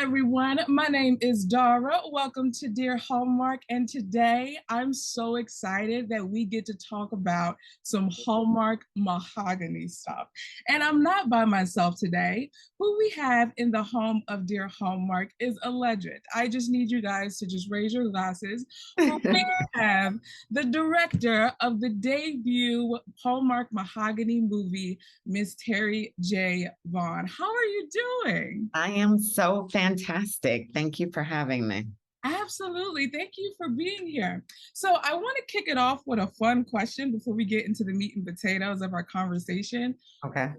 everyone. My name is Dara. Welcome to Dear Hallmark. And today I'm so excited that we get to talk about some Hallmark Mahogany stuff. And I'm not by myself today. Who we have in the home of Dear Hallmark is a legend. I just need you guys to just raise your glasses. Who we have the director of the debut Hallmark Mahogany movie, Miss Terri J Vaughn. How are you doing? I am so fantastic. Thank you for having me. Absolutely. Thank you for being here. So, I want to kick it off with a fun question before we get into the meat and potatoes of our conversation. Okay.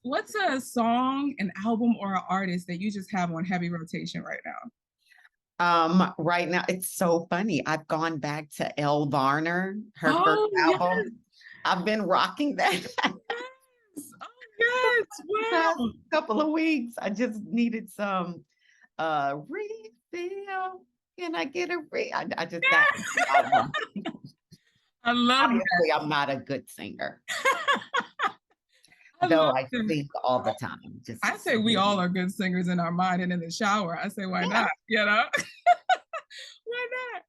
What's a song, an album, or an artist that you just have on heavy rotation right now? Right now, it's so funny. I've gone back to Elle Varner, her first Oh, yes. album. I've been rocking that Yes. Oh, yes. the past Wow. couple of weeks. I just needed some refill. Can I get a I just got album. I love Obviously, I'm not a good singer, I though love I that. sing all the time. I say we all are good singers in our mind and in the shower. I say, why not? You know? Why not?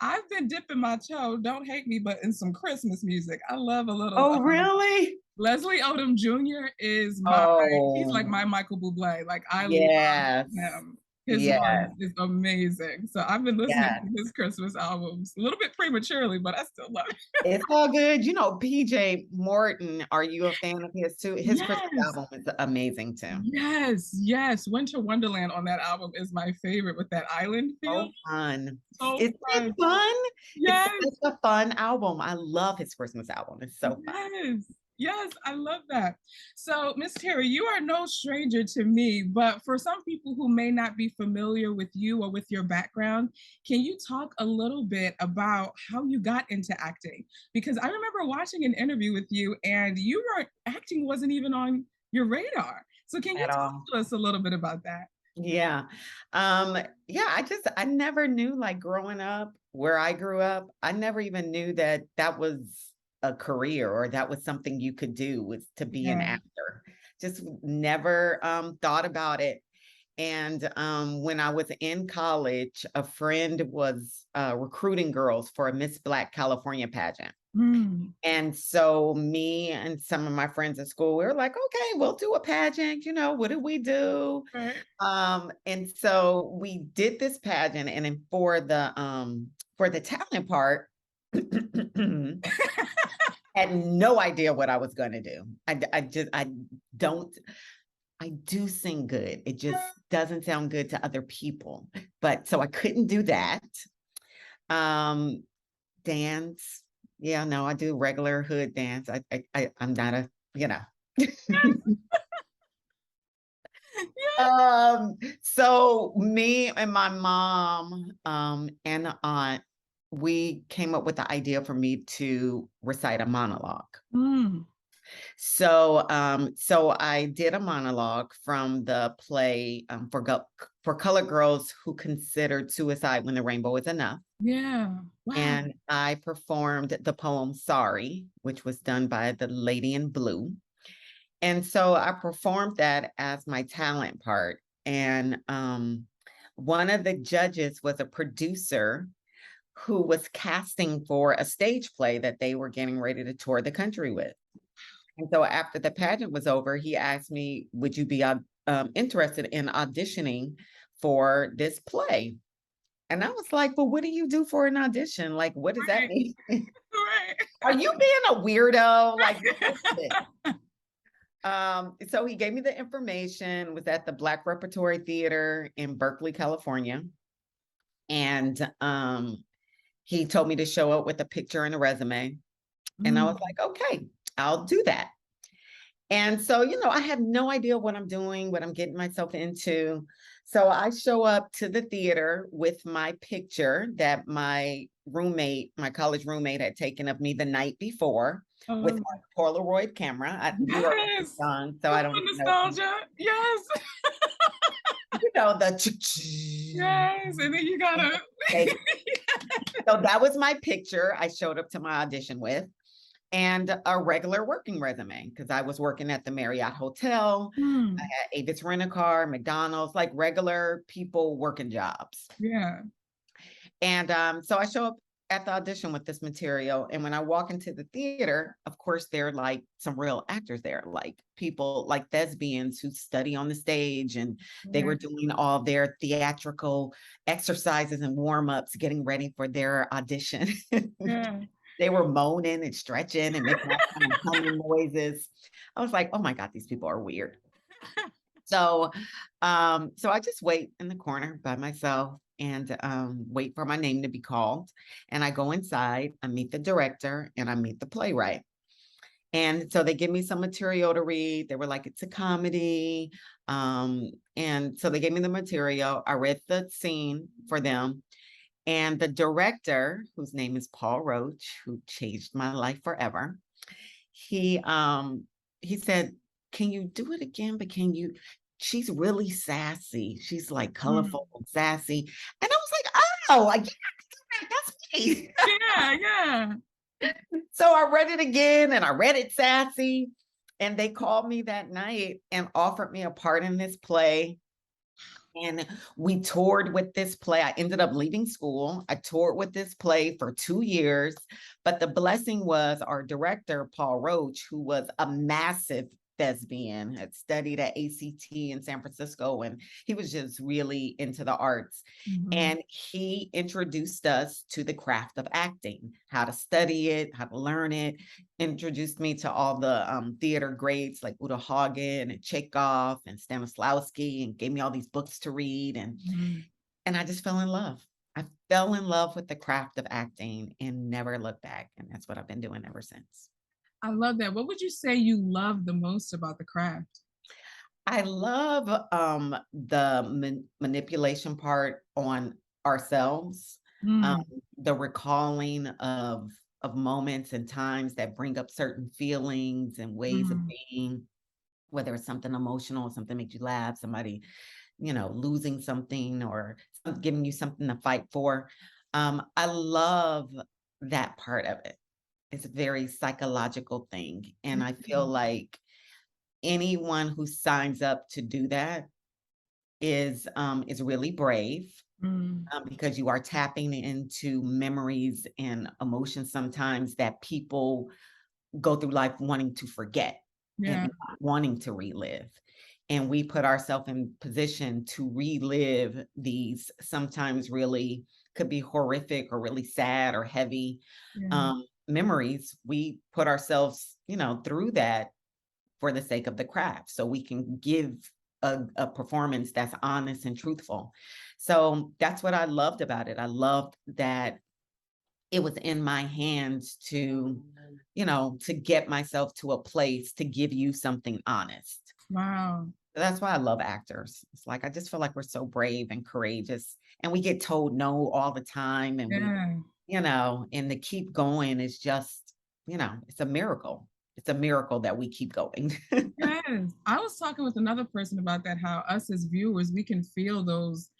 I've been dipping my toe, don't hate me, but in some Christmas music. I love a little Oh, really? Leslie Odom Jr. He's like Oh, my Michael Bublé. Like I love yes. him. His voice Yes. is amazing. So I've been listening Yes. to his Christmas albums a little bit prematurely, but I still love it. It's all good. You know, PJ Morton, are you a fan of his too? His Christmas Yes. album is amazing too. Yes, yes. Winter Wonderland on that album is my favorite with that island feel. So fun. So Isn't it fun. fun? It's Yes, such a fun album. I love his Christmas album. It's so fun. yes, yes. I love that. So, Miss Terri, you are no stranger to me, but for some people who may not be familiar with you or with your background, can you talk a little bit about how you got into acting? Because I remember watching an interview with you and you were acting wasn't even on your radar. So, can you At talk all. to us a little bit about that? Yeah. Yeah, I never knew, like, growing up where I grew up, I never even knew that that was a career or that was something you could do, was to be an Yeah. actor. Just never thought about it. And when I was in college, a friend was recruiting girls for a Miss Black California pageant. Mm. And so me and some of my friends at school, we were like, okay, we'll do a pageant. You know, what do we do? Right. And so we did this pageant, and then for the talent part, had no idea what I was gonna do. I don't I do sing good. It just doesn't sound good to other people. But so I couldn't do that. Um, Dance. Yeah, no, I do regular hood dance. I'm not a, you know. So me and my mom and aunt, we came up with the idea for me to recite a monologue. Mm. So I did a monologue from the play for colored girls who considered suicide when the rainbow is enough. Yeah. Wow. And I performed the poem Sorry, which was done by the Lady in Blue. And so I performed that as my talent part. And one of the judges was a producer who was casting for a stage play that they were getting ready to tour the country with. And so after the pageant was over, he asked me, would you be interested in auditioning for this play? And I was like, well, what do you do for an audition? Like, what does that Right. mean? Right. Are you being a weirdo? Like, what is it? So he gave me the information, was at the Black Repertory Theater in Berkeley, California. And he told me to show up with a picture and a resume. And I was like, okay, I'll do that. And so, you know, I have no idea what I'm doing, what I'm getting myself into. So I show up to the theater with my picture that my college roommate had taken of me the night before with Oh, my Polaroid camera. We were yes. young, so Come I don't on, even know. nostalgia. Yes. You know, the Yes. And then you gotta so that was my picture I showed up to my audition with. and a regular working resume, because I was working at the Marriott Hotel. I Hmm. had Avis Rent-A-Car, McDonald's, like regular people working jobs. Yeah. And so I show up at the audition with this material. And when I walk into the theater, of course, there are like some real actors there, like people like thespians who study on the stage. And they were Right. doing all their theatrical exercises and warm-ups, getting ready for their audition. Yeah. They were moaning and stretching and making all kind of humming noises. I was like, oh my God, these people are weird. So, so I just wait in the corner by myself and wait for my name to be called. And I go inside, I meet the director and I meet the playwright. And so they give me some material to read. They were like, it's a comedy. And so they gave me the material. I read the scene for them. And the director, whose name is Paul Roach, who changed my life forever, he said, can you do it again? But can you, she's really sassy. She's like Hmm. colorful and sassy. And I was like, oh, I get that. That's me. Yeah. Yeah. So I read it again and I read it sassy. And they called me that night and offered me a part in this play. And we toured with this play. I ended up leaving school. I toured with this play for 2 years. But the blessing was our director, Paul Roach, who was a massive thespian, had studied at ACT in San Francisco, and he was just really into the arts. Mhm. And he introduced us to the craft of acting, how to study it, how to learn it, introduced me to all the theater greats like Uta Hagen and Chekhov and Stanislavski, and gave me all these books to read. Mhm. And I just fell in love. I fell in love with the craft of acting and never looked back. And that's what I've been doing ever since. I love that. What would you say you love the most about the craft? I love the manipulation part on ourselves, um, Mm. the recalling of moments and times that bring up certain feelings and ways of Mm. being, whether it's something emotional, something makes you laugh, somebody, losing something or giving you something to fight for. I love that part of it. It's a very psychological thing. And I feel Mm. like anyone who signs up to do that is really brave, Mm. because you are tapping into memories and emotions sometimes that people go through life wanting to forget and Yeah. not wanting to relive. And we put ourselves in position to relive these sometimes really could be horrific or really sad or heavy Yeah. memories. We put ourselves, through that for the sake of the craft so we can give a performance that's honest and truthful. So that's what I loved about it. I loved that it was in my hands to get myself to a place to give you something honest. Wow. That's why I love actors. It's like I just feel like we're so brave and courageous, and we get told no all the time, and Yeah. and to keep going is just, it's a miracle. It's a miracle that we keep going. Yes. I was talking with another person about that, how us as viewers, we can feel those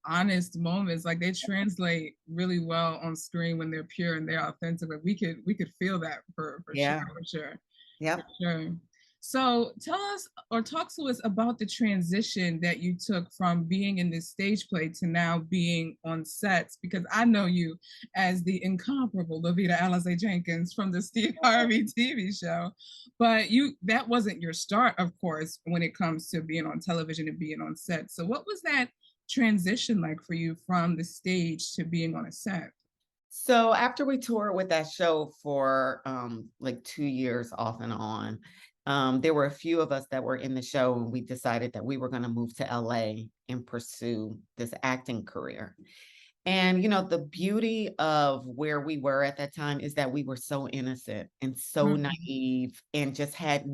honest moments. Like they translate really well on screen when they're pure and they're authentic. Like we could feel that for sure, Yeah. for sure. For Yep. sure. So tell us or talk to us about the transition that you took from being in this stage play to now being on sets, because I know you as the incomparable Lavita Alize Jenkins from the Steve Harvey TV show. But that wasn't your start, of course, when it comes to being on television and being on set. So what was that transition like for you from the stage to being on a set? So after we toured with that show for like 2 years off and on, there were a few of us that were in the show, and we decided that we were going to move to LA and pursue this acting career. And the beauty of where we were at that time is that we were so innocent and so Mhm. naive and just had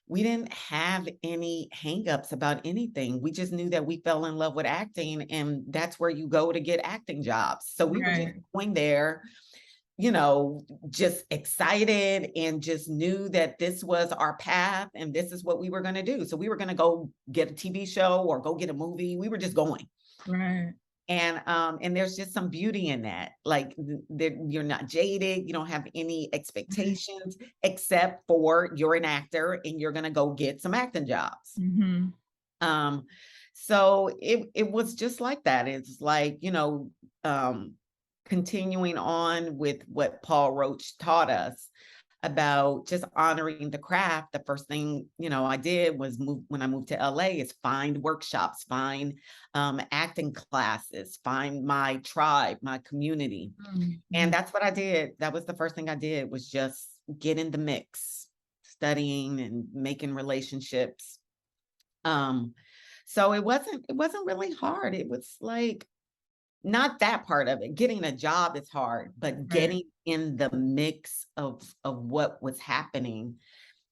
we didn't have any hangups about anything. We just knew that we fell in love with acting, and that's where you go to get acting jobs. So we were just Right. going there, just excited and just knew that this was our path and this is what we were going to do. So we were going to go get a TV show or go get a movie. We were just going. Right. And there's just some beauty in that. Like you're not jaded, you don't have any expectations except for you're an actor and you're gonna go get some acting jobs. Mm-hmm. Um, so it was just like that. It's like, continuing on with what Paul Roach taught us about just honoring the craft. The first thing, I did was when I moved to LA is find workshops, find acting classes, find my tribe, my community. Mm-hmm. And that's what I did. That was the first thing I did, was just get in the mix, studying and making relationships. So it wasn't really hard. It was like, not that part of it. Getting a job is hard, but Right. getting in the mix of what was happening,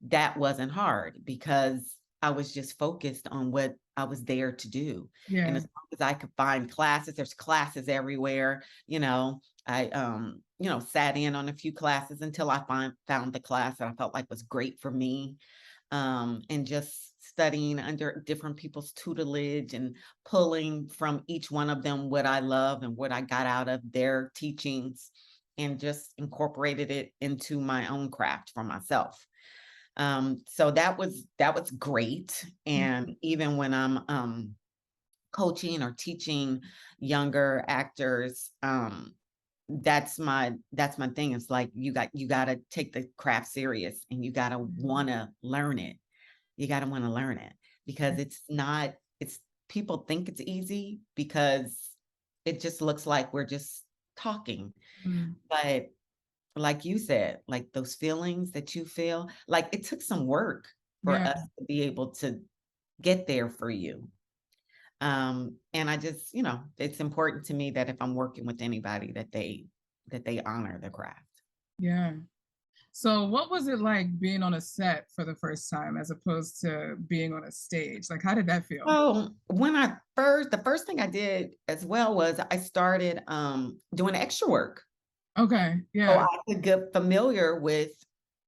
that wasn't hard, because I was just focused on what I was there to do. And Yeah. as long as I could find classes, there's classes everywhere. I sat in on a few classes until I found the class that I felt like was great for me. And just studying under different people's tutelage and pulling from each one of them what I love and what I got out of their teachings, and just incorporated it into my own craft for myself. So that was great. And even when I'm coaching or teaching younger actors, that's my thing. It's like, you got to take the craft serious, and you got to want to learn it. You got to want to learn it, because it's people think it's easy because it just looks like we're just talking. Mm-hmm. But like you said, like those feelings that you feel, like it took some work for Yeah. us to be able to get there for you. And I just, it's important to me that if I'm working with anybody, that they honor the craft. Yeah. So what was it like being on a set for the first time as opposed to being on a stage? Like, how did that feel? Oh, the first thing I did as well was I started doing extra work. Okay. So Yeah. I could get familiar with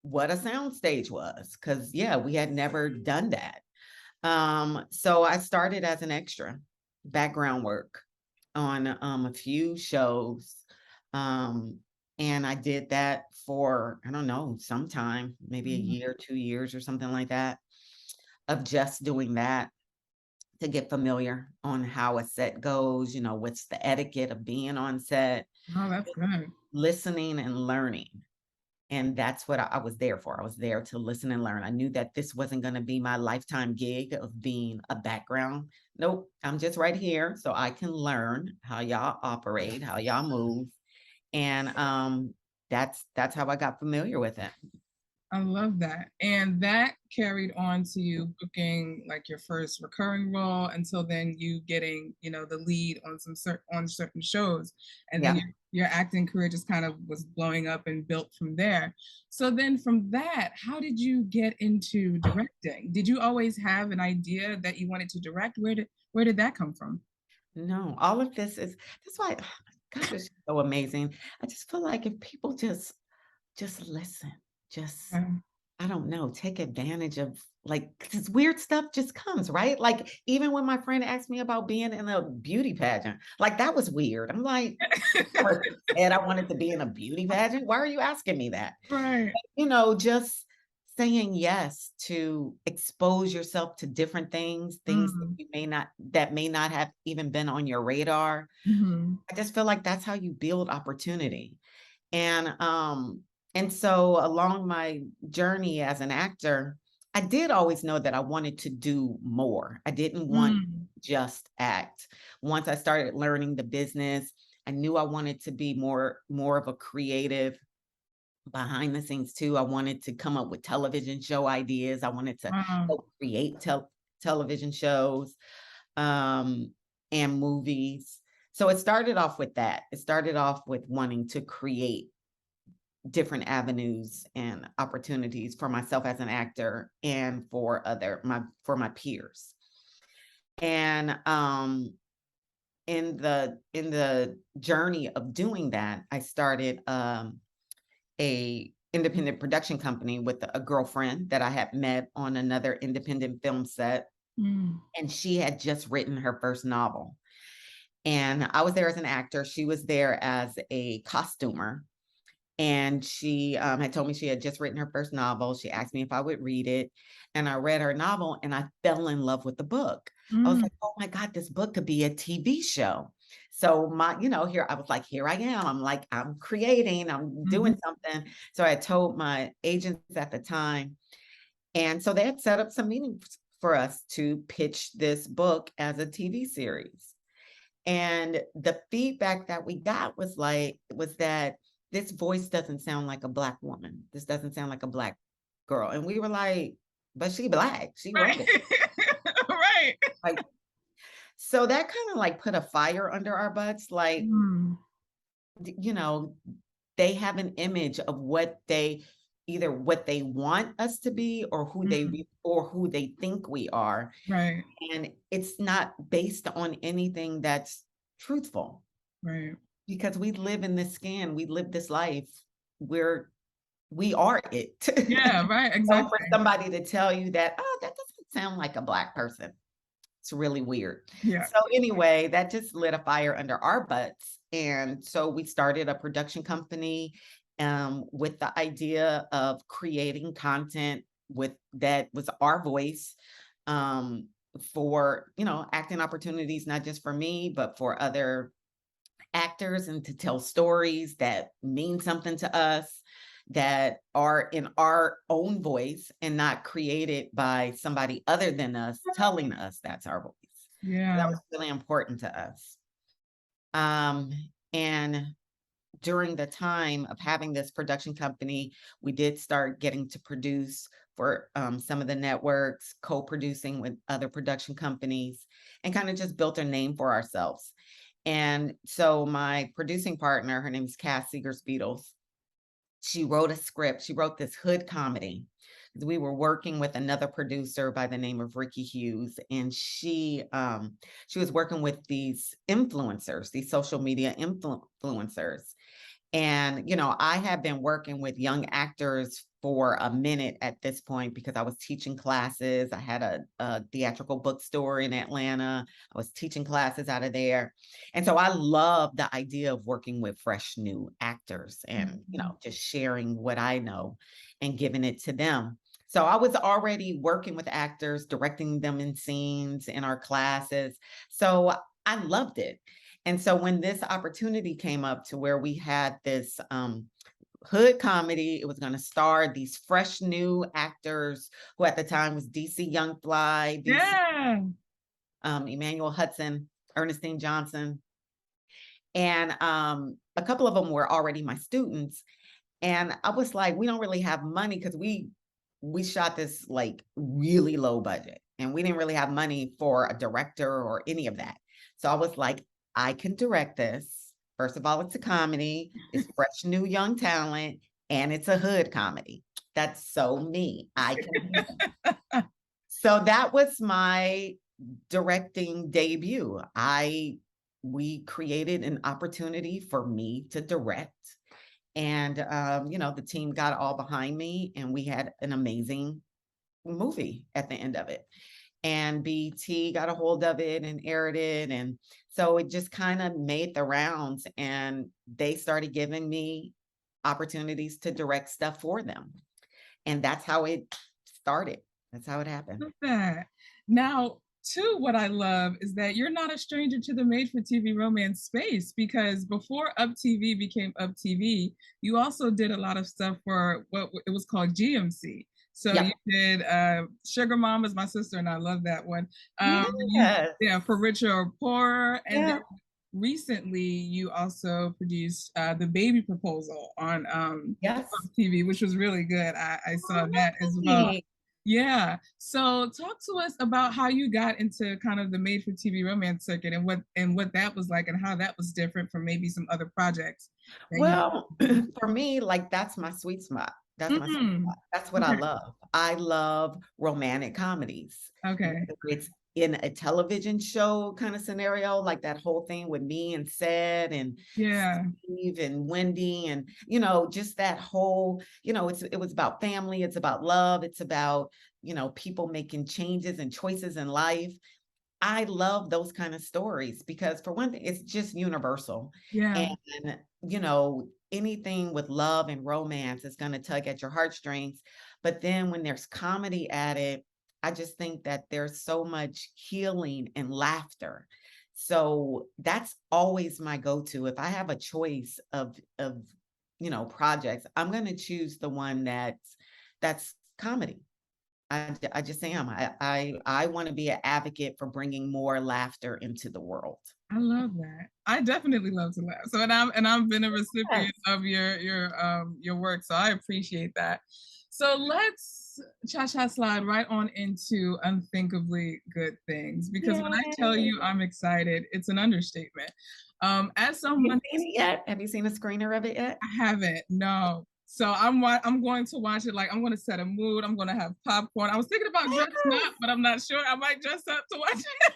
what a sound stage was, because we had never done that. So I started as an extra, background work on a few shows. And I did that for, I don't know, sometime, maybe a year, 2 years or something like that, of just doing that, to get familiar on how a set goes, what's the etiquette of being on set, Oh, that's good. listening and learning. And that's what I was there for. I was there to listen and learn. I knew that this wasn't going to be my lifetime gig of being a background. Nope, I'm just right here so I can learn how y'all operate, how y'all move. And that's how I got familiar with it. I love that. And that carried on to you booking like your first recurring role until then you getting, the lead on certain shows. And then Yeah. your acting career just kind of was blowing up and built from there. So then from that, how did you get into directing? Did you always have an idea that you wanted to direct? Where did that come from? No, all of this that's why God is so amazing. I just feel like if people just listen, just, Um, I don't know, take advantage of, like, this weird stuff just comes, right? Like, even when my friend asked me about being in a beauty pageant, like, that was weird. I'm like, "Never said I wanted to be in a beauty pageant. Why are you asking me that?" right. Just saying yes to expose yourself to different things that Mm. may not have even been on your radar. Mhm. I just feel like that's how you build opportunity. And so along my journey as an actor, I did always know that I wanted to do more. I didn't want Mm. just act. Once I started learning the business, I knew I wanted to be more of a creative behind the scenes too. I wanted to come up with television show ideas. I wanted to Wow. help create television shows, um, and movies. So it started off with that. It started off with wanting to create different avenues and opportunities for myself as an actor, and for my peers. And in the journey of doing that, I started a independent production company with a girlfriend that I had met on another independent film set, Mm. and she had just written her first novel. And I was there as an actor. She was there as a costumer. And she had told me she had just written her first novel. She asked me if I would read it. And I read her novel and I fell in love with the book. I was Mm. like, oh my God, this book could be a TV show. So here, I was like, here I am. I'm like, I'm creating, I'm doing something. So I had told my agents at the time. And so they had set up some meetings for us to pitch this book as a TV series. And the feedback that we got was that this voice doesn't sound like a Black woman. This doesn't sound like a Black girl. And we were like, but she Black. She wrote Right. it. Right. Like, so that kind of like put a fire under our butts. Like, Mm. They have an image of either what they want us to be or who they think we are. Right. And it's not based on anything that's truthful. Right. Because we live in this skin, we live this life where we are it. Yeah, right. So Exactly. for somebody to tell you that, oh, that doesn't sound like a Black person, it's really weird. Yeah. So anyway, that just lit a fire under our butts. And so we started a production company with the idea of creating content that was our voice, for acting opportunities, not just for me, but for other actors, and to tell stories that mean something to us, that are in our own voice and not created by somebody other than us telling us that's our voice. So that Yeah. was really important to us. And during the time of having this production company, we did start getting to produce for some of the networks, co-producing with other production companies, and kind of just built a name for ourselves. And so my producing partner, her name is Cass Seegers Beatles, she wrote a script. She wrote this hood comedy. We were working with another producer by the name of Ricky Hughes, and she was working with these influencers, these social media influencers. And, I have been working with young actors for a minute at this point because I was teaching classes. I had a theatrical bookstore in Atlanta. I was teaching classes out of there. And so I love the idea of working with fresh new actors and, just sharing what I know and giving it to them. So I was already working with actors, directing them in scenes in our classes. So I loved it. And so when this opportunity came up to where we had this hood comedy, it was going to star these fresh new actors who at the time was DC Young Fly, Yeah. Emmanuel Hudson, Ernestine Johnson. And a couple of them were already my students. And I was like, we don't really have money because we shot this like really low budget and we didn't really have money for a director or any of that. So I was like, I can direct this. First of all, it's a comedy, it's fresh, new, young talent, and it's a hood comedy. That's so me. I can do that. So that was my directing debut. We created an opportunity for me to direct. And, the team got all behind me and we had an amazing movie at the end of it. And BT got a hold of it and aired it. And so it just kind of made the rounds and they started giving me opportunities to direct stuff for them. And that's how it started. That's how it happened. Love that. Now, too, what I love is that you're not a stranger to the made-for-TV romance space because before Up TV became Up TV, you also did a lot of stuff for what it was called GMC. So Yep. you did Sugar Mama's My Sister, and I love that one. Yes. For Richer or Poorer, and Yeah. then recently you also produced The Baby Proposal on Yes. Up TV, which was really good. I saw that as well. Right. Yeah. So talk to us about how you got into kind of the made for TV romance circuit and what that was like and how that was different from maybe some other projects. Well, for me, like that's my sweet spot. That's my sweet spot. That's what I love. I love romantic comedies. Okay. Whether it's in a television show kind of scenario, like that whole thing with me and Sed and Steve and Wendy, and just that whole, it was about family, it's about love, it's about, people making changes and choices in life. I love those kind of stories because for one thing, it's just universal. Yeah. And, anything with love and romance is going to tug at your heartstrings. But then when there's comedy added, I just think that there's so much healing and laughter. So that's always my go-to. If I have a choice of projects, I'm going to choose the one that's comedy. I just am. I want to be an advocate for bringing more laughter into the world. I love that. I definitely love to laugh. So and I've been a recipient Yes. of your work. So I appreciate that. So let's cha-cha slide right on into Unthinkably Good Things, because when I tell Yay. you I'm excited, it's an understatement. As Have you someone, seen it yet? Have you seen a screener of it yet? I haven't, no. So I'm going to watch it. Like, I'm going to set a mood. I'm going to have popcorn. I was thinking about dressing up, but I'm not sure. I might dress up to watch it.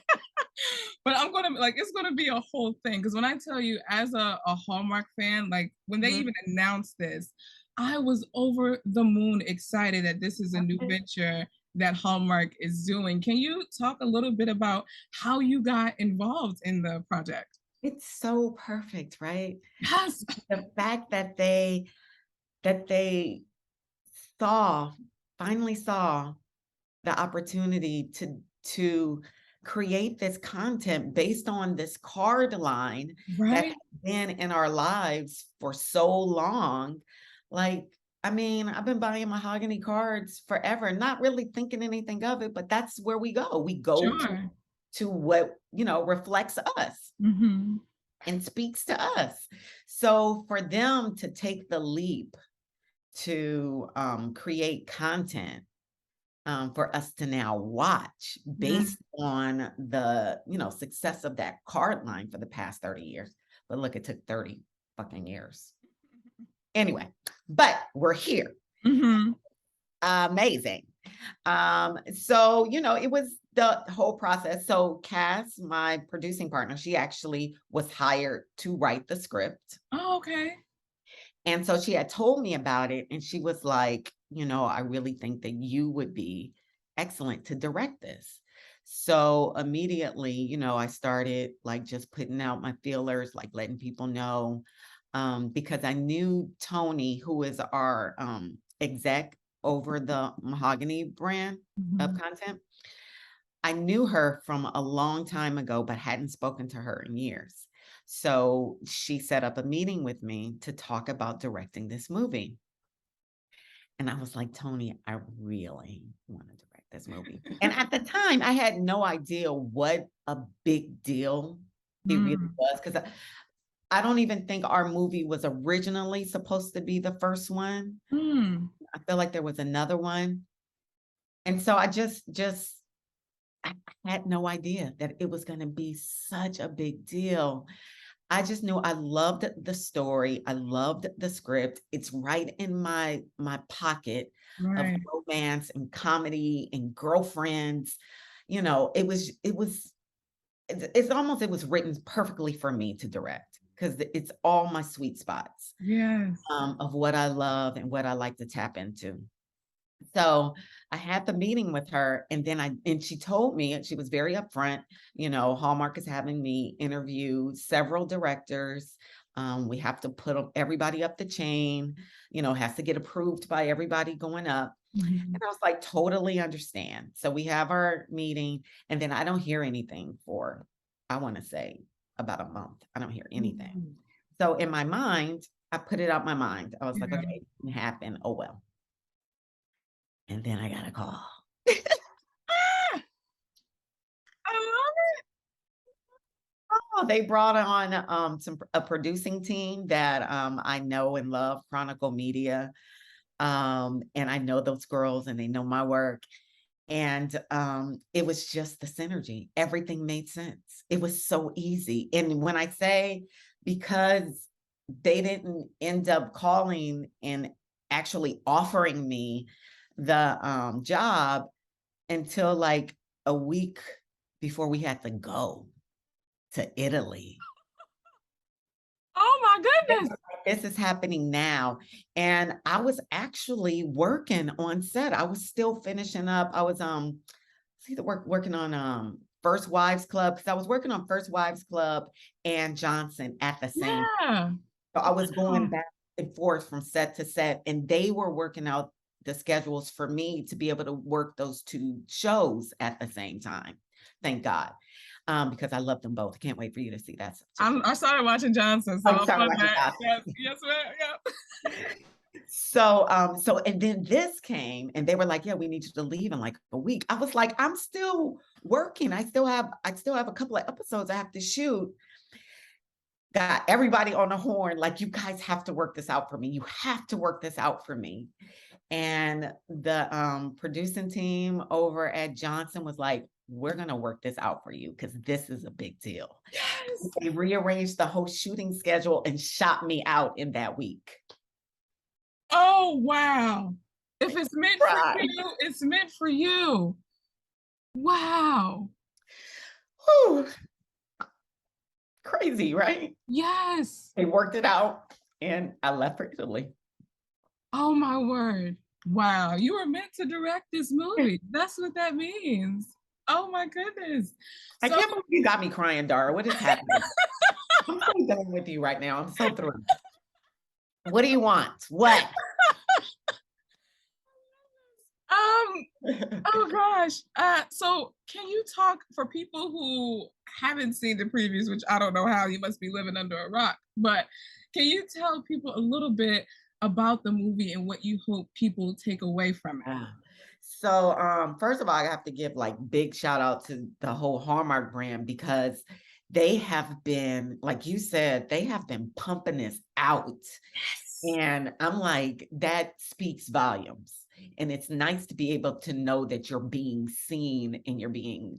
But I'm gonna, like, it's gonna be a whole thing. Because when I tell you, as a Hallmark fan, like when they Mhm. even announced this, I was over the moon excited that this is a new Okay. venture that Hallmark is doing. Can you talk a little bit about how you got involved in the project? It's so perfect, right? Yes. The fact that they saw finally saw the opportunity to create this content based on this card line that Right? has been in our lives for so long. Like, I mean, I've been buying mahogany cards forever, not really thinking anything of it, but that's where we go. We go Sure. to what, reflects us Mm-hmm. and speaks to us. So for them to take the leap to create content for us to now watch Yeah. based on the success of that card line for the past 30 years. But look, it took 30 fucking years. Anyway, but we're here. Mm-hmm. Amazing. So it was the whole process. So Cass, my producing partner, she actually was hired to write the script. Oh, okay. And so she had told me about it, and she was like, I really think that you would be excellent to direct this. So immediately, I started like just putting out my feelers, like letting people know, because I knew Tony, who is our exec over the Mahogany brand of Mm-hmm. content. I knew her from a long time ago, but hadn't spoken to her in years. So she set up a meeting with me to talk about directing this movie. And I was like, Tony, I really want to direct this movie. And at the time, I had no idea what a big deal it really Mm. was. Because I don't even think our movie was originally supposed to be the first one. Mm. I feel like there was another one. And so I had no idea that it was going to be such a big deal. I just knew I loved the story. I loved the script. It's right in my pocket of Right. romance and comedy and girlfriends. It's almost it was written perfectly for me to direct because it's all my sweet spots Yes. of what I love and what I like to tap into. So I had the meeting with her, and she told me, and she was very upfront, Hallmark is having me interview several directors. We have to put everybody up the chain, has to get approved by everybody going up. Mhm. And I was like, totally understand. So we have our meeting, and then I don't hear anything for, I want to say, about a month. I don't hear anything. Ooh. So in my mind, I put it out my mind. I was like, Yeah. okay, it can happen. Oh well. And then I got a call. Ah, I love Oh, they brought on a producing team that I know and love, Chronicle Media. And I know those girls and they know my work. And it was just the synergy. Everything made sense. It was so easy. And when I say because they didn't end up calling and actually offering me the job until like a week before we had to go to Italy. Oh my They goodness. were like, this is happening now. And I was actually working on set. I was still finishing up. I was either working on First Wives Club, because I was working on First Wives Club and Johnson at the same. Yeah. So I was going back and forth from set to set, and they were working out the schedules for me to be able to work those two shows at the same time. Thank God. Because I love them both. Can't wait for you to see that. I started watching Johnson, so Oh, sorry, yes, ma'am. Yep. So and then this came and they were like, yeah, we need you to leave in like a week. I was like, I'm still working. I still have a couple of episodes I have to shoot. Got everybody on the horn, like, you guys have to work this out for me. You have to work this out for me. And the producing team over at Johnson was like, we're gonna work this out for you because this is a big deal. Yes. They rearranged the whole shooting schedule and shot me out in that week. Oh, wow. If it's meant for you, it's meant for you. Wow. Whew. Crazy, right? Yes. They worked it out and I left for Italy. Oh, my word. Wow. You were meant to direct this movie. That's what that means. Oh, my goodness. I can't believe you got me crying, Dara. What is happening? I'm so done with you right now. I'm so thrilled. What do you want? What? Oh gosh. So can you talk for people who haven't seen the previews, which I don't know how, you must be living under a rock, but can you tell people a little bit about the movie and what you hope people take away from it? So first of all, I have to give like big shout out to the whole Hallmark brand because they have been, like you said, they have been pumping this out. Yes. And I'm like, that speaks volumes. And it's nice to be able to know that you're being seen and you're being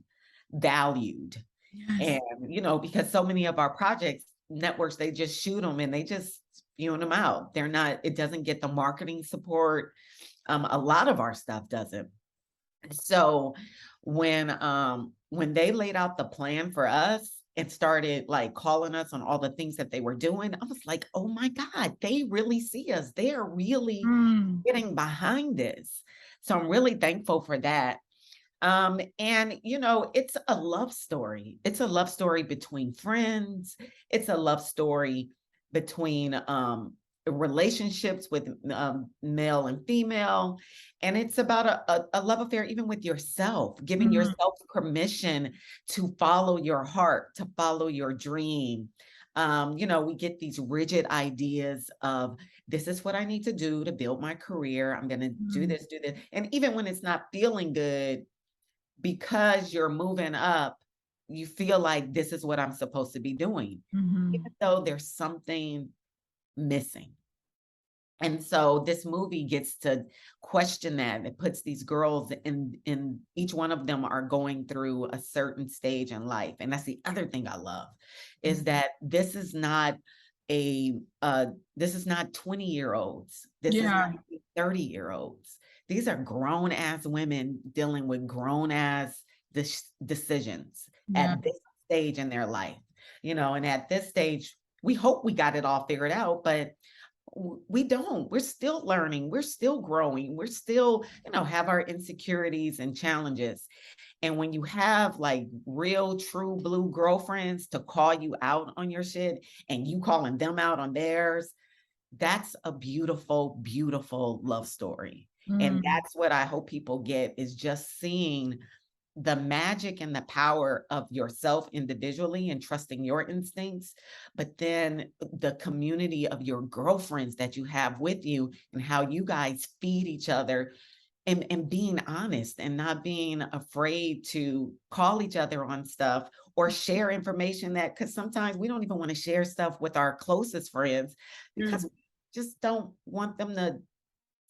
valued. Yes. And, because so many of our projects, networks, they just shoot them and they just spewing them out. It doesn't get the marketing support. A lot of our stuff doesn't. So when they laid out the plan for us and started like calling us on all the things that they were doing, I was like, oh my God, they really see us. They are really getting behind this. So I'm really thankful for that. And it's a love story. It's a love story between friends. It's a love story between relationships with male and female. And it's about a love affair, even with yourself, giving yourself permission to follow your heart, to follow your dream. We get these rigid ideas of this is what I need to do to build my career. I'm going to do this. And even when it's not feeling good, because you're moving up, you feel like this is what I'm supposed to be doing, even though there's something missing. And so this movie gets to question that. It puts these girls in each one of them are going through a certain stage in life. And that's the other thing I love is that this is not 20-year-olds. This is not 30-year-olds. These are grown ass women dealing with grown ass decisions at this stage in their life, and at this stage, we hope we got it all figured out, but we don't. We're still learning. We're still growing. We're still, have our insecurities and challenges. And when you have like real, true blue girlfriends to call you out on your shit and you calling them out on theirs, that's a beautiful, beautiful love story. And that's what I hope people get is just seeing the magic and the power of yourself individually and trusting your instincts, but then the community of your girlfriends that you have with you and how you guys feed each other and being honest and not being afraid to call each other on stuff or share information because sometimes we don't even want to share stuff with our closest friends because we just don't want them to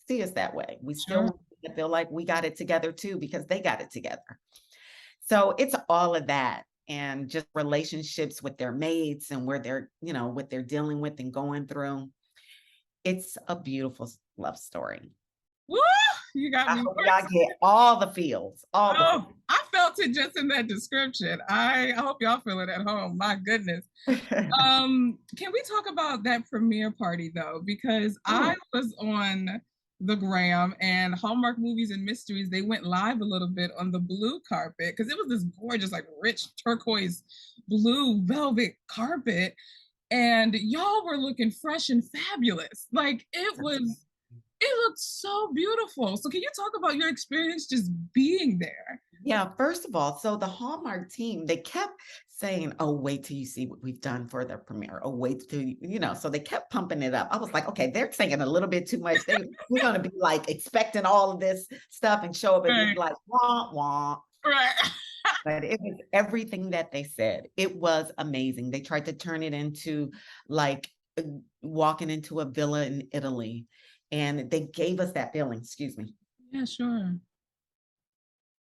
see us that way. We still want to feel like we got it together too, because they got it together. So it's all of that and just relationships with their mates and where they're, what they're dealing with and going through. It's a beautiful love story. Woo! You got me. I get all the feels. I felt it just in that description. I hope y'all feel it at home. My goodness. Can we talk about that premiere party though? Because I was on the gram, and Hallmark Movies and Mysteries, they went live a little bit on the blue carpet because it was this gorgeous, like rich turquoise blue velvet carpet. And y'all were looking fresh and fabulous. Like it looked so beautiful. So can you talk about your experience just being there? Yeah, first of all, so the Hallmark team, they kept saying, "Oh, wait till you see what we've done for the premiere. Oh, wait till so they kept pumping it up. I was like, okay, they're saying a little bit too much. We're gonna be like expecting all of this stuff and show up and be Right. like, wah, wah. Right. But it was everything that they said. It was amazing. They tried to turn it into like walking into a villa in Italy, and they gave us that feeling, excuse me. Yeah, sure.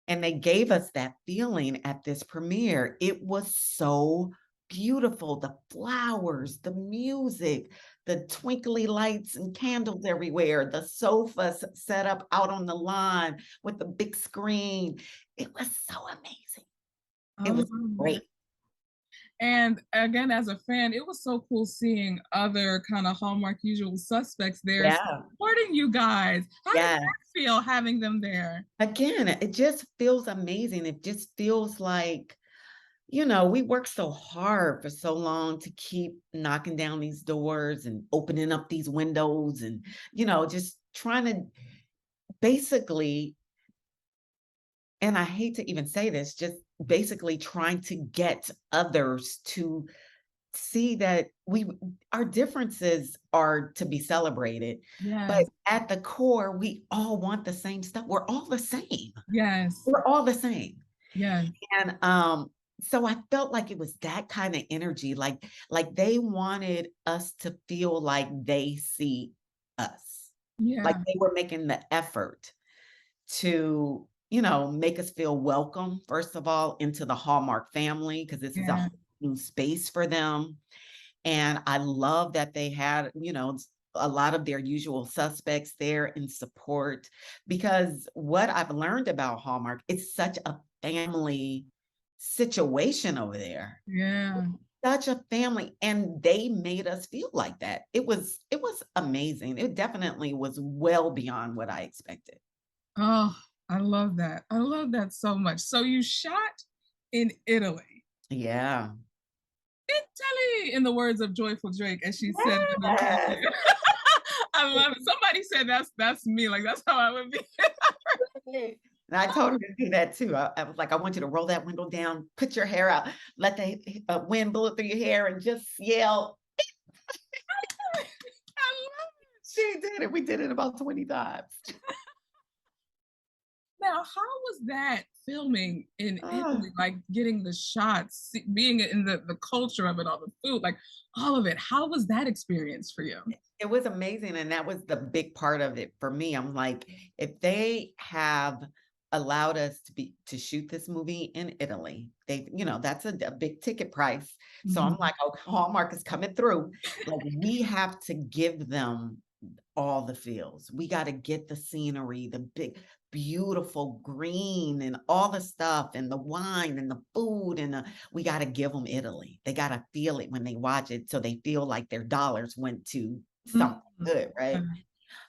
And they gave us that feeling at this premiere. It was so beautiful. The flowers, the music, the twinkly lights and candles everywhere, the sofas set up out on the lawn with the big screen. It was so amazing. I It was love great. it. And again, as a fan, it was so cool seeing other kind of Hallmark usual suspects there Yeah. supporting you guys. How did Yeah. that feel having them there? Again, it just feels amazing. It just feels like, we worked so hard for so long to keep knocking down these doors and opening up these windows and, just trying to basically, and I hate to even say this, just basically trying to get others to see that our differences are to be celebrated, but Yes, at the core, we all want the same stuff. We're all the same. yes, We're all the same. yes, And so I felt like it was that kind of energy, like they wanted us to feel like they see us, like yeah, they were making the effort to, make us feel welcome, first of all, into the Hallmark family, because this is a yeah, whole new space for them. And I love that they had, a lot of their usual suspects there in support, because what I've learned about Hallmark, it's such a family situation over there. yeah. Such a family, and they made us feel like that. It was amazing. It definitely was well beyond what I expected. Oh, I love that. I love that so much. So you shot in Italy. Yeah. Italy, in the words of Joyful Drake, as she said it in the Yes. video. I love it. Somebody said that's me. Like that's how I would be. And I told her to do that too. I was like, I want you to roll that window down, put your hair out, let the wind blow through your hair, and just yell. I love She did it. We did it about 20 times. Now, how was that filming in Ah. Italy? Like getting the shots, being in the culture of it, all the food, like all of it. How was that experience for you? It was amazing, and that was the big part of it for me. I'm like, if they have allowed us to shoot this movie in Italy, that's a big ticket price. So I'm Mhm. like, oh, Hallmark is coming through. Like, we have to give them all the feels. We got to get the scenery, the big, beautiful green and all the stuff and the wine and the food we got to give them Italy. They got to feel it when they watch it, so they feel like their dollars went to something Mhm. good, Yeah.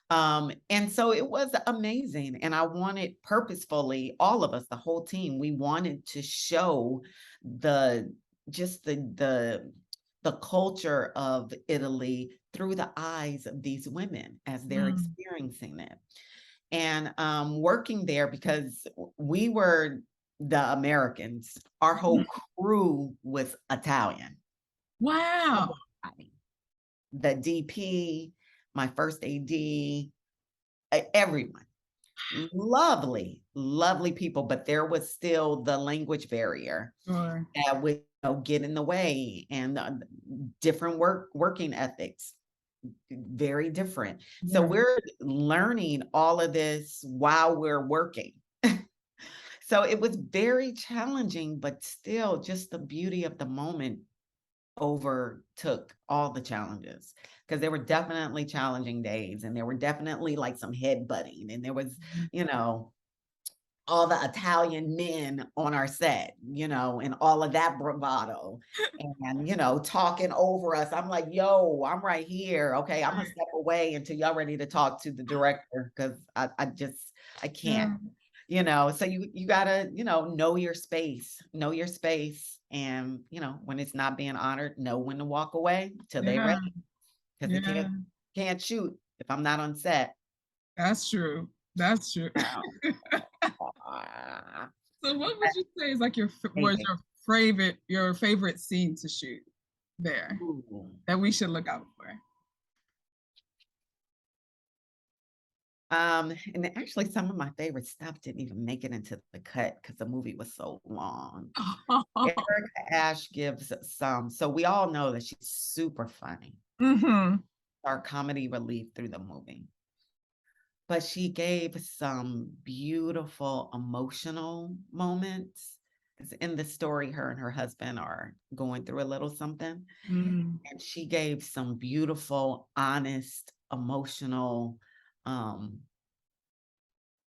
right? And so it was amazing. And I wanted purposefully, all of us, the whole team, we wanted to show the just the culture of Italy through the eyes of these women as they're Mm. experiencing it. And working there, because we were the Americans, our whole crew was Italian. Wow. Everybody. The DP, my first AD, everyone. Lovely, lovely people, but there was still the language barrier Sure. that would, get in the way, and different working ethics, very different. So Yeah. we're learning all of this while we're working. So it was very challenging, but still just the beauty of the moment overtook all the challenges, because there were definitely challenging days, and there were definitely like some head butting, and there was, Mhm. you know, all the Italian men on our set, you know, and all of that bravado and, you know, talking over us. I'm like, yo, I'm right here. Okay, I'm gonna step away until y'all ready to talk to the director because I can't, Yeah. you know. So you gotta, you know your space, and you know, when it's not being honored, know when to walk away till they Yeah. ready. Because I Yeah. can't shoot if I'm not on set. That's true. That's true. Wow. So what would you say is like was Amazing. your favorite scene to shoot there Ooh. that we should look out for? And actually some of my favorite stuff didn't even make it into the cut because the movie was so long. Erica Ash gives some, so we all know that she's super funny. Mm-hmm. Our comedy relief through the movie. But she gave some beautiful emotional moments. 'Cause in the story, her and her husband are going through a little something. Mm. And she gave some beautiful, honest, emotional, um,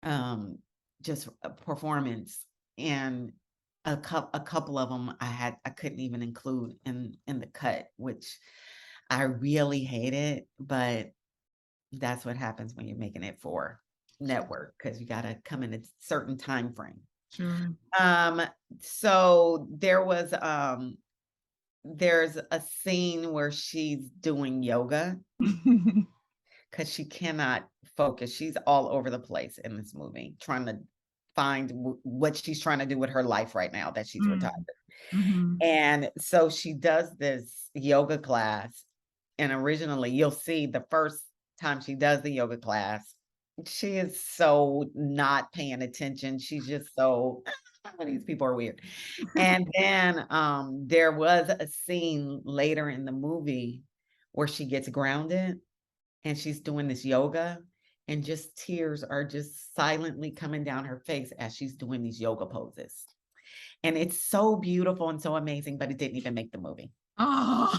um, just a performance. And a couple of them I couldn't even include in the cut, which I really hated, but that's what happens when you're making it for network because you got to come in a certain time frame. Sure. Um, so there's a scene where she's doing yoga because she cannot focus. She's all over the place in this movie, trying to find what she's trying to do with her life right now that she's retired. Mm-hmm. And so she does this yoga class. And originally, you'll see the first time she does the yoga class, she is so not paying attention. She's just so, these people are weird. And then there was a scene later in the movie where she gets grounded and she's doing this yoga and just tears are just silently coming down her face as she's doing these yoga poses. And it's so beautiful and so amazing, but it didn't even make the movie. Oh.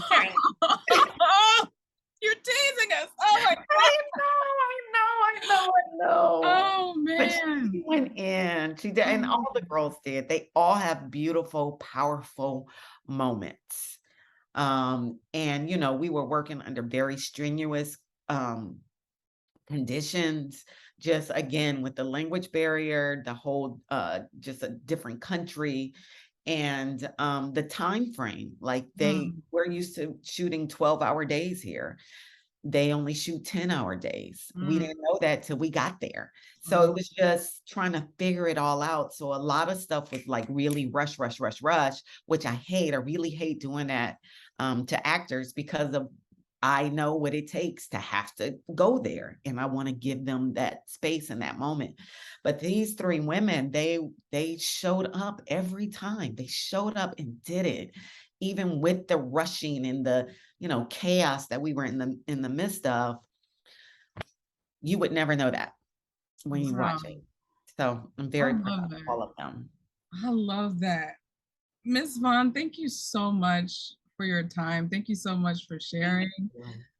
You're teasing us. Oh my God. I know. Oh But man. she went in. She did, and all the girls did. They all have beautiful, powerful moments. And you know, we were working under very strenuous conditions, just again with the language barrier, the whole just a different country and the time frame. Like we're used to shooting 12-hour days here. They only shoot 10-hour days. We didn't know that till we got there. So it was just trying to figure it all out. So a lot of stuff was like really rush, which I hate. I really hate doing that to actors because of I know what it takes to have to go there and I want to give them that space in that moment. But these three women, they showed up every time. They showed up and did it, even with the rushing and the, you know, chaos that we were in the midst of. You would never know that when you watch it. So I'm I very proud love of that. all of them. I love that. Miss Vaughn, thank you so much for your time. Thank you so much for sharing.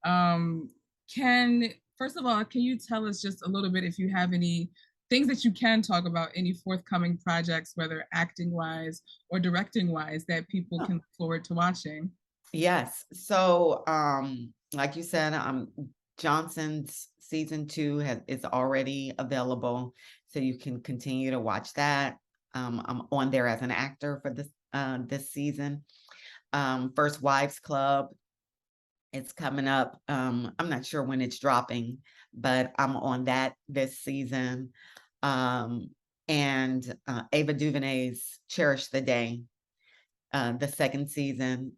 Um, can first of all, can you tell us just a little bit if you have any things that you can talk about, any forthcoming projects, whether acting wise or directing wise, that people can look forward to watching? Yes. So like you said, Johnson's season 2 is already available. So you can continue to watch that. I'm on there as an actor for this season. First Wives Club, it's coming up. I'm not sure when it's dropping, but I'm on that this season. And Ava DuVernay's Cherish the Day, the second season.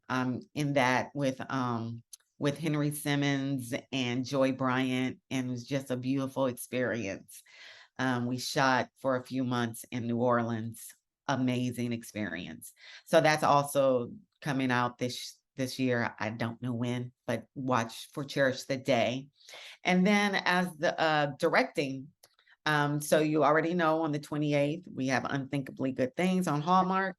In that with Henry Simmons and Joy Bryant, and it was just a beautiful experience. We shot for a few months in New Orleans. Amazing experience. So that's also coming out this year. I don't know when, but watch for Cherish the Day. And then as the directing, so you already know on the 28th, we have Unthinkably Good Things on Hallmark.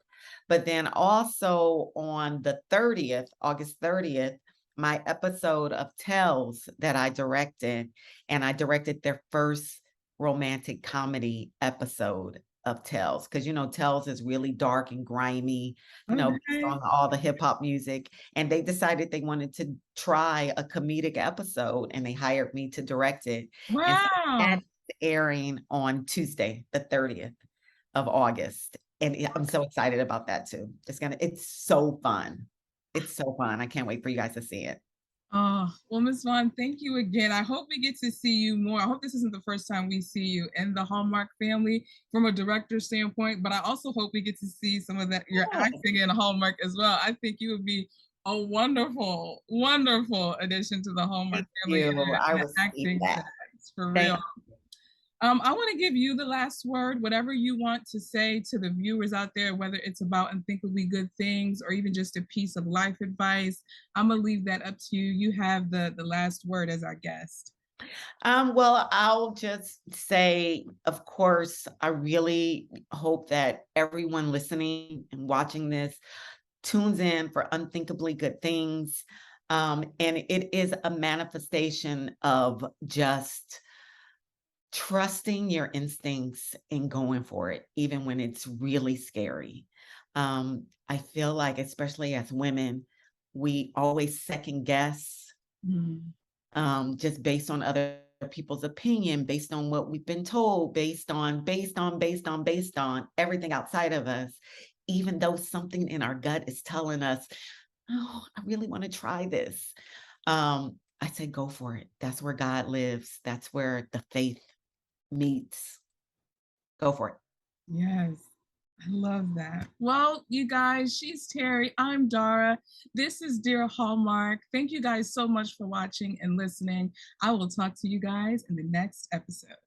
But then also on the 30th, August 30th, my episode of Tales that I directed, and I directed their first romantic comedy episode of Tales, because Tales is really dark and grimy, based Okay. on all the hip hop music. And they decided they wanted to try a comedic episode, and they hired me to direct it. And so Wow. that's airing on Tuesday, the 30th of August. And I'm so excited about that too. It's so fun. It's so fun. I can't wait for you guys to see it. Oh, well, Miss Vaughn, thank you again. I hope we get to see you more. I hope this isn't the first time we see you in the Hallmark family from a director standpoint, but I also hope we get to see some of that your Yeah. acting in Hallmark as well. I think you would be a wonderful, wonderful addition to the Hallmark Thank family you. I in the received acting that. sense, for real. Thank I want to give you the last word, whatever you want to say to the viewers out there, whether it's about unthinkably good things or even just a piece of life advice. I'm gonna leave that up to you. You have the last word as our guest. Well, I'll just say, of course, I really hope that everyone listening and watching this tunes in for Unthinkably Good Things. And it is a manifestation of just trusting your instincts and going for it, even when it's really scary. I feel like, especially as women, we always second guess, Mm. just based on other people's opinion, based on what we've been told, based on everything outside of us, even though something in our gut is telling us, oh, I really want to try this. I say, go for it. That's where God lives. That's where the faith meets. Go for it. Yes. I love that. Well, you guys, she's Terri. I'm Dara. This is Dear Hallmark. Thank you guys so much for watching and listening. I will talk to you guys in the next episode.